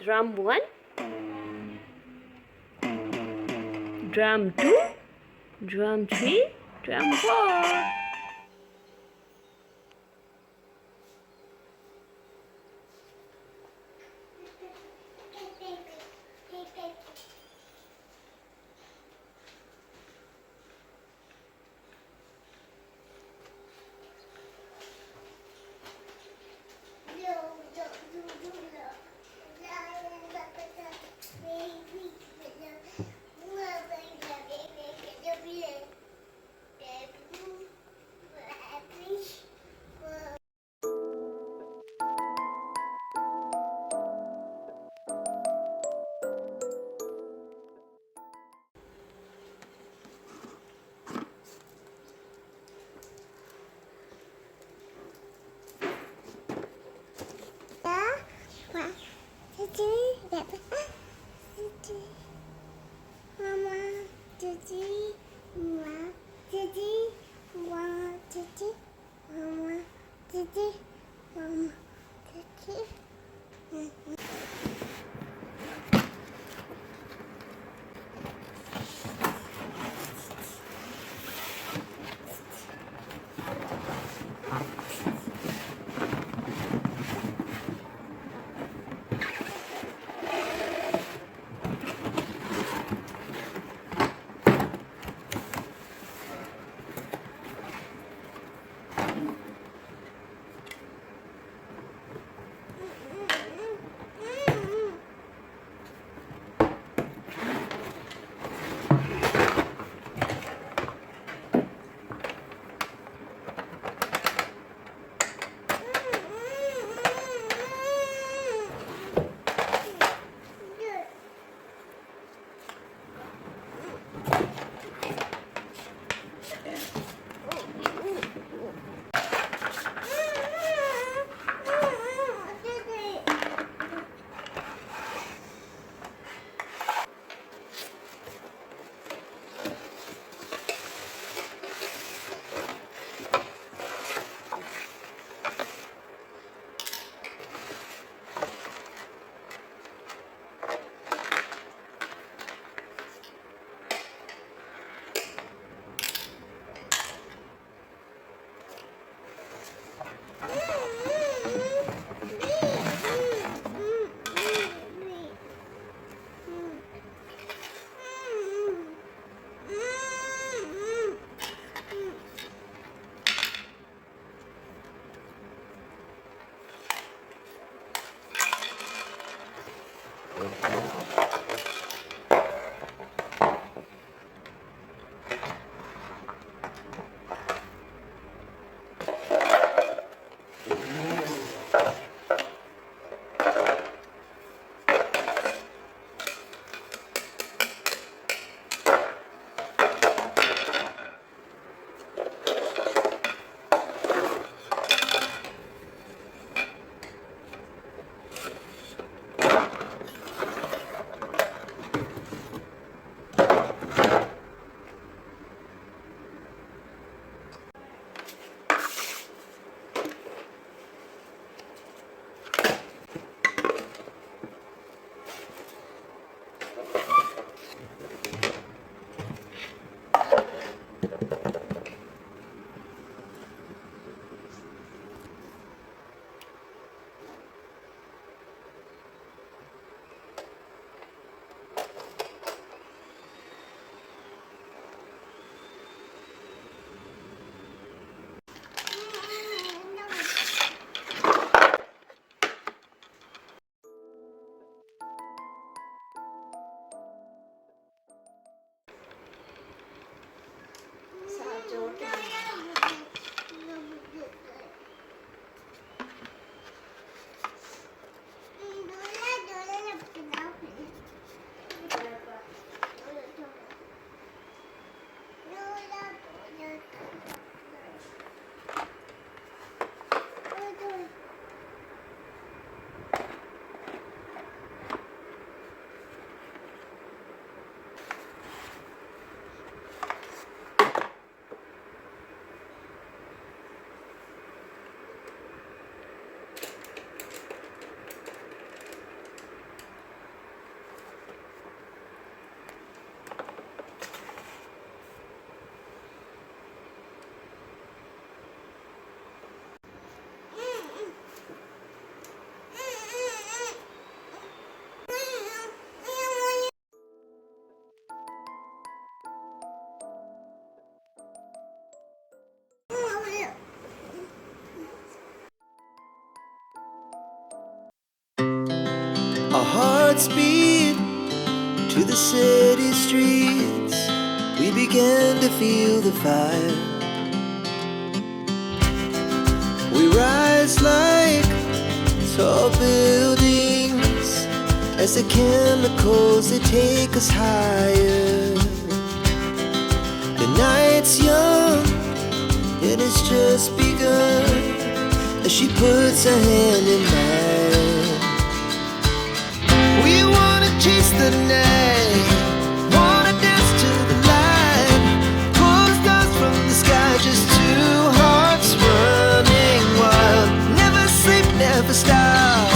Drum 1, drum 2, drum 3, drum 4. Our hearts beat to the city streets. We began to feel the fire. We rise like tall buildings as the chemicals, they take us higher. The night's young and it's just begun as she puts her hand in mine. We wanna chase the night, wanna dance to the light, pull the stars from the sky, just two hearts running wild. Never sleep, never stop,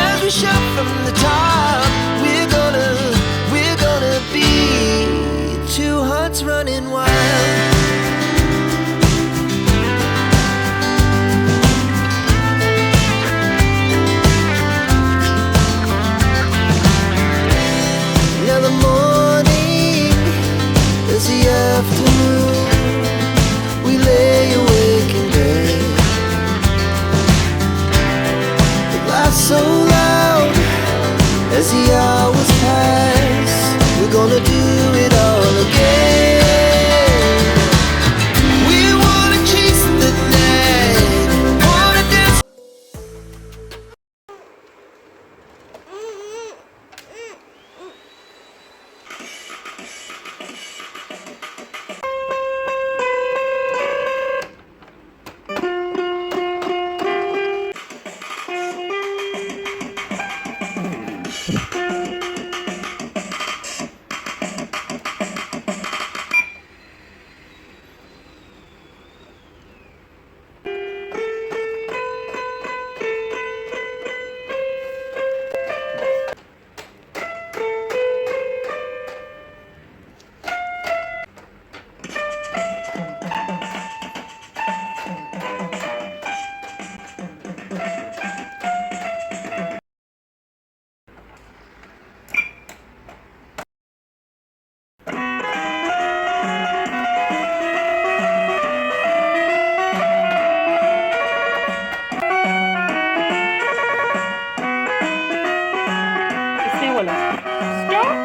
as we shout from the top. We're gonna be two hearts running wild. Now the morning is the afternoon. We lay awake in bed. The laughs so loud as the hours pass. We're gonna do it all again. We wanna chase the night, wanna dance. इसने बोला stop.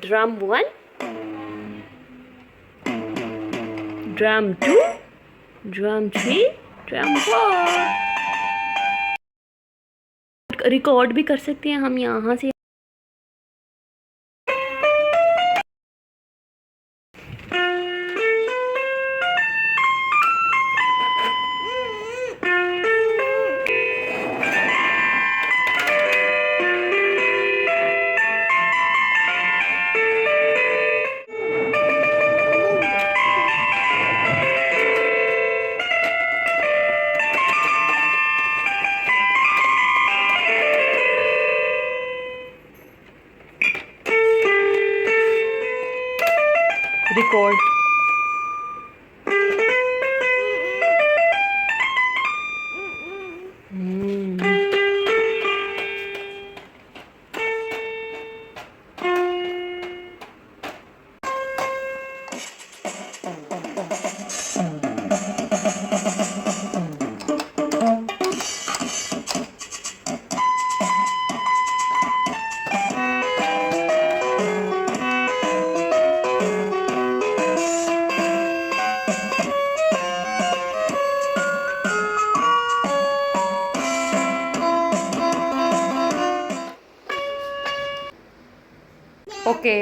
Drum 1, drum 2, drum 3, drum 4. Record भी कर सकते हैं हम यहाँ से. Okay